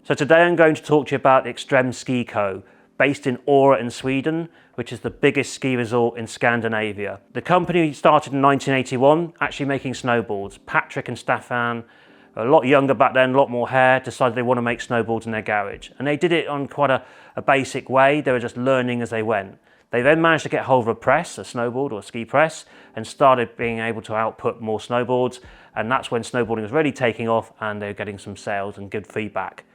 So today I'm going to talk to you about Extrem Ski Co, based in Åre in Sweden, which is the biggest ski resort in Scandinavia. The company started in 1981, actually making snowboards. Patrick and Staffan, a lot younger back then, a lot more hair, decided they want to make snowboards in their garage. And they did it on quite a basic way. They were just learning as they went. They then managed to get hold of a press, a snowboard or a ski press, and started being able to output more snowboards. And that's when snowboarding was really taking off and they were getting some sales and good feedback.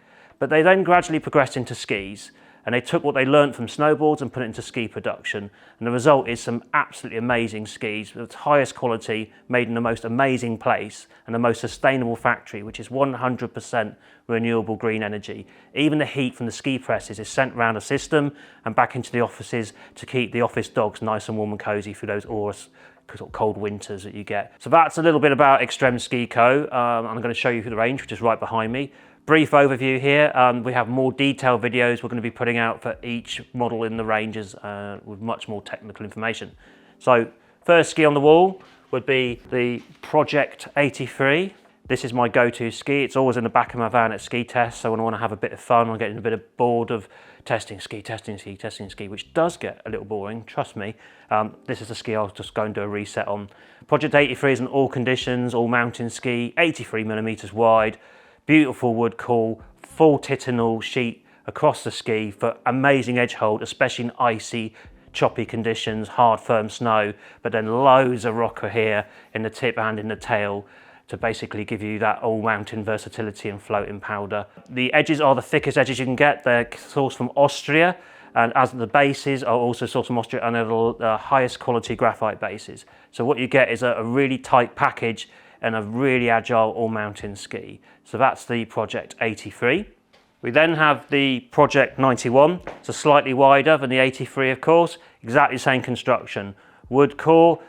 But they then gradually progressed into skis, and they took what they learned from snowboards and put it into ski production. And the result is some absolutely amazing skis with the highest quality, made in the most amazing place and the most sustainable factory, which is 100% renewable green energy. Even the heat from the ski presses is sent around a system and back into the offices to keep the office dogs nice and warm and cozy through those Åre cold winters that you get. So that's a little bit about Extrem Ski Co. I'm going to show you the range, which is right behind me. Brief overview here. We have more detailed videos we're going to be putting out for each model in the ranges with much more technical information. So first ski on the wall would be the Project 83. This is my go-to ski. It's always in the back of my van at ski tests. So when I want to have a bit of fun, I'm getting a bit of bored of testing ski, which does get a little boring, trust me. This is the ski I'll just go and do a reset on. Project 83 is an all conditions, all mountain ski, 83 millimeters wide. Beautiful wood core, full titanal sheet across the ski for amazing edge hold, especially in icy, choppy conditions, hard, firm snow, but then loads of rocker here in the tip and in the tail to basically give you that all mountain versatility and floating powder. The edges are the thickest edges you can get. They're sourced from Austria, and as the bases are also sourced from Austria, and they're the highest quality graphite bases. So what you get is a really tight package and a really agile all-mountain ski. So that's the Project 83. We then have the Project 91. It's a slightly wider than the 83, of course. Exactly the same construction. Wood core,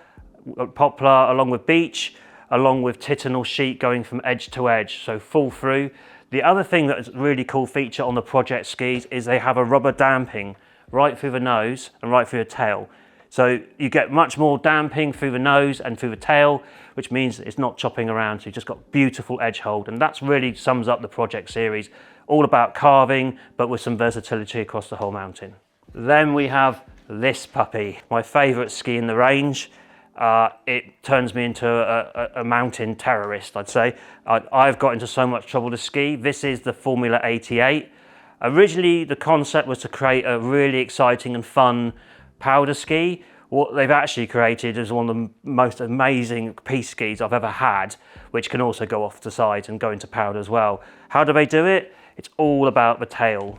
poplar along with beech, along with titanal sheet going from edge to edge, so full through. The other thing that's a really cool feature on the Project skis is they have a rubber damping right through the nose and right through the tail. So you get much more damping through the nose and through the tail, which means it's not chopping around. So you've just got beautiful edge hold. And that's really sums up the Project series. All about carving, but with some versatility across the whole mountain. Then we have this puppy, my favorite ski in the range. It turns me into a mountain terrorist, I'd say. I've got into so much trouble to ski. This is the Formula 88. Originally, the concept was to create a really exciting and fun powder ski. What they've actually created is one of the most amazing piece skis I've ever had, which can also go off the side and go into powder as well. How do they do it? It's all about the tail.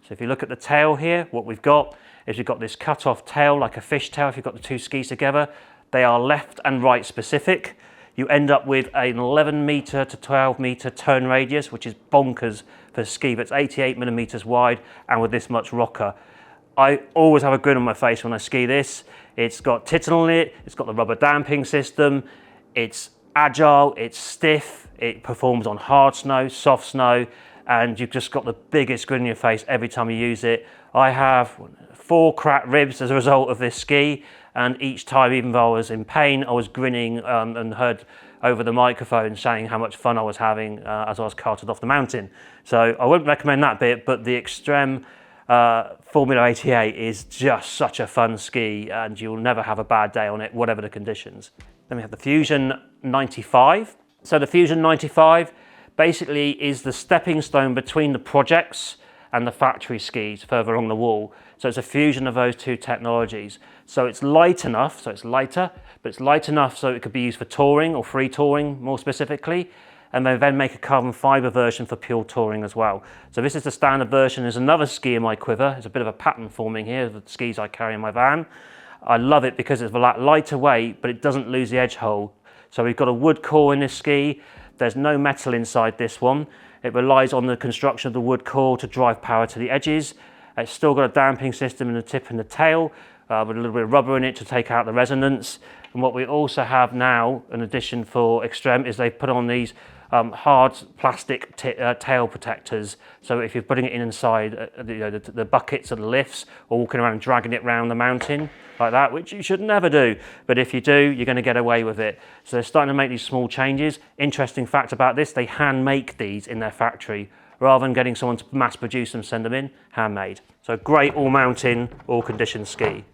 So if you look at the tail here, what we've got is we've got this cut off tail like a fish tail. If you've got the two skis together, they are left and right specific. You end up with an 11 meter to 12 meter turn radius, which is bonkers for a ski that's 88 millimeters wide and with this much rocker. I always have a grin on my face when I ski this. It's got titanal in it, it's got the rubber damping system, it's agile, it's stiff, it performs on hard snow, soft snow, and you've just got the biggest grin on your face every time you use it. I have 4 cracked ribs as a result of this ski, and each time, even though I was in pain, I was grinning and heard over the microphone saying how much fun I was having as I was carted off the mountain. So I wouldn't recommend that bit, but the Extrem Formula 88 is just such a fun ski, and you'll never have a bad day on it, whatever the conditions. Then we have the Fusion 95. So the Fusion 95 basically is the stepping stone between the projects and the factory skis further along the wall. So it's a fusion of those two technologies. So it's light enough, so it's lighter, but it's light enough so it could be used for touring or free touring more specifically. And they then make a carbon fiber version for pure touring as well. So this is the standard version. There's another ski in my quiver. There's a bit of a pattern forming here of the skis I carry in my van. I love it because it's a lot lighter weight, but it doesn't lose the edge hold. So we've got a wood core in this ski. There's no metal inside this one. It relies on the construction of the wood core to drive power to the edges. It's still got a damping system in the tip and the tail with a little bit of rubber in it to take out the resonance. And what we also have now, in addition for Extrem, is they've put on these hard plastic tail protectors. So if you're putting it inside the buckets or the lifts, or walking around and dragging it around the mountain like that, which you should never do, but if you do, you're going to get away with it. So they're starting to make these small changes. Interesting fact about this, they hand make these in their factory rather than getting someone to mass produce them, send them in, handmade. So great all-mountain, all-condition ski.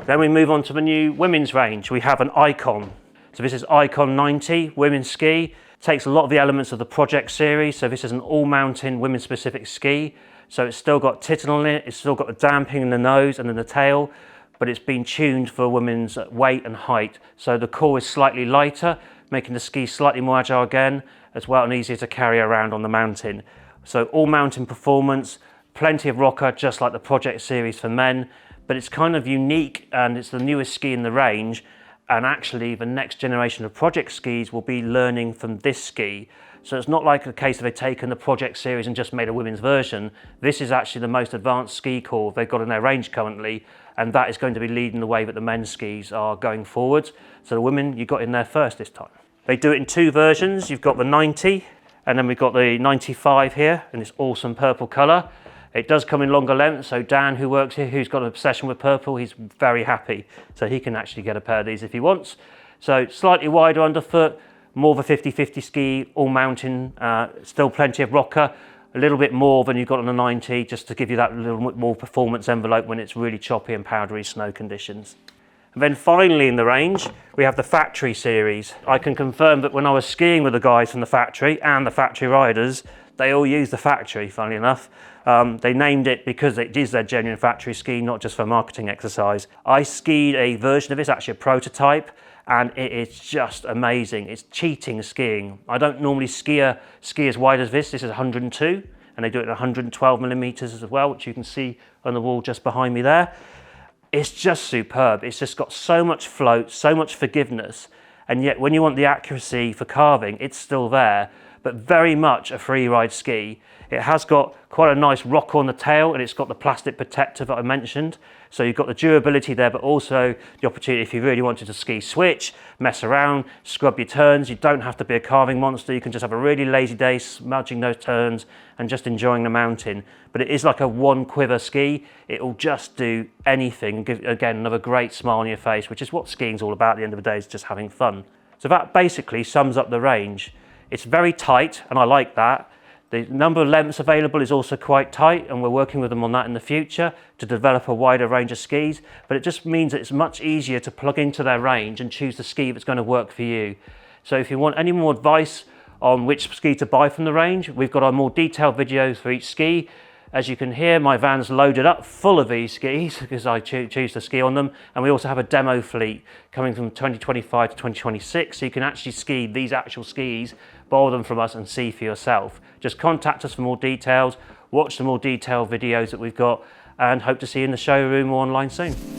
Then we move on to the new women's range. We have an Icon. So this is Icon 90 women's ski. Takes a lot of the elements of the Project series. So this is an all-mountain women's specific ski. So it's still got Titan on it, it's still got a damping in the nose and in the tail, but it's been tuned for women's weight and height. So the core is slightly lighter, making the ski slightly more agile again, as well, and easier to carry around on the mountain. So all mountain performance, plenty of rocker, just like the Project series for men, but it's kind of unique and it's the newest ski in the range. And actually the next generation of Project skis will be learning from this ski. So it's not like a case of they've taken the Project series and just made a women's version. This is actually the most advanced ski core they've got in their range currently, and that is going to be leading the way that the men's skis are going forward. So the women, you got in there first this time. They do it in two versions. You've got the 90, and then we've got the 95 here, in this awesome purple colour. It does come in longer length, so Dan, who works here, who's got an obsession with purple, he's very happy. So he can actually get a pair of these if he wants. So slightly wider underfoot, more of a 50-50 ski, all mountain, still plenty of rocker, a little bit more than you've got on the 90, just to give you that little bit more performance envelope when it's really choppy and powdery snow conditions. And then finally in the range, we have the Factory series. I can confirm that when I was skiing with the guys from the Factory and the Factory riders, they all use the Factory, funnily enough. They named it because it is their genuine factory ski, not just for a marketing exercise. I skied a version of this, actually a prototype, and it is just amazing. It's cheating skiing. I don't normally ski as wide as this. This is 102, and they do it at 112 millimeters as well, which you can see on the wall just behind me there. It's just superb. It's just got so much float, so much forgiveness, and yet when you want the accuracy for carving, it's still there, but very much a free ride ski. It has got quite a nice rocker on the tail, and it's got the plastic protector that I mentioned. So you've got the durability there, but also the opportunity if you really wanted to ski switch, mess around, scrub your turns. You don't have to be a carving monster. You can just have a really lazy day smudging those turns and just enjoying the mountain. But it is like a one quiver ski. It will just do anything and give, again, another great smile on your face, which is what skiing's all about at the end of the day, is just having fun. So that basically sums up the range. It's very tight, and I like that. The number of lengths available is also quite tight, and we're working with them on that in the future to develop a wider range of skis, but it just means that it's much easier to plug into their range and choose the ski that's going to work for you. So if you want any more advice on which ski to buy from the range, we've got our more detailed videos for each ski. As you can hear, my van's loaded up full of these skis because I choose to ski on them, and we also have a demo fleet coming from 2025 to 2026, so you can actually ski these actual skis, borrow them from us and see for yourself. Just contact us for more details, watch the more detailed videos that we've got, and hope to see you in the showroom or online soon.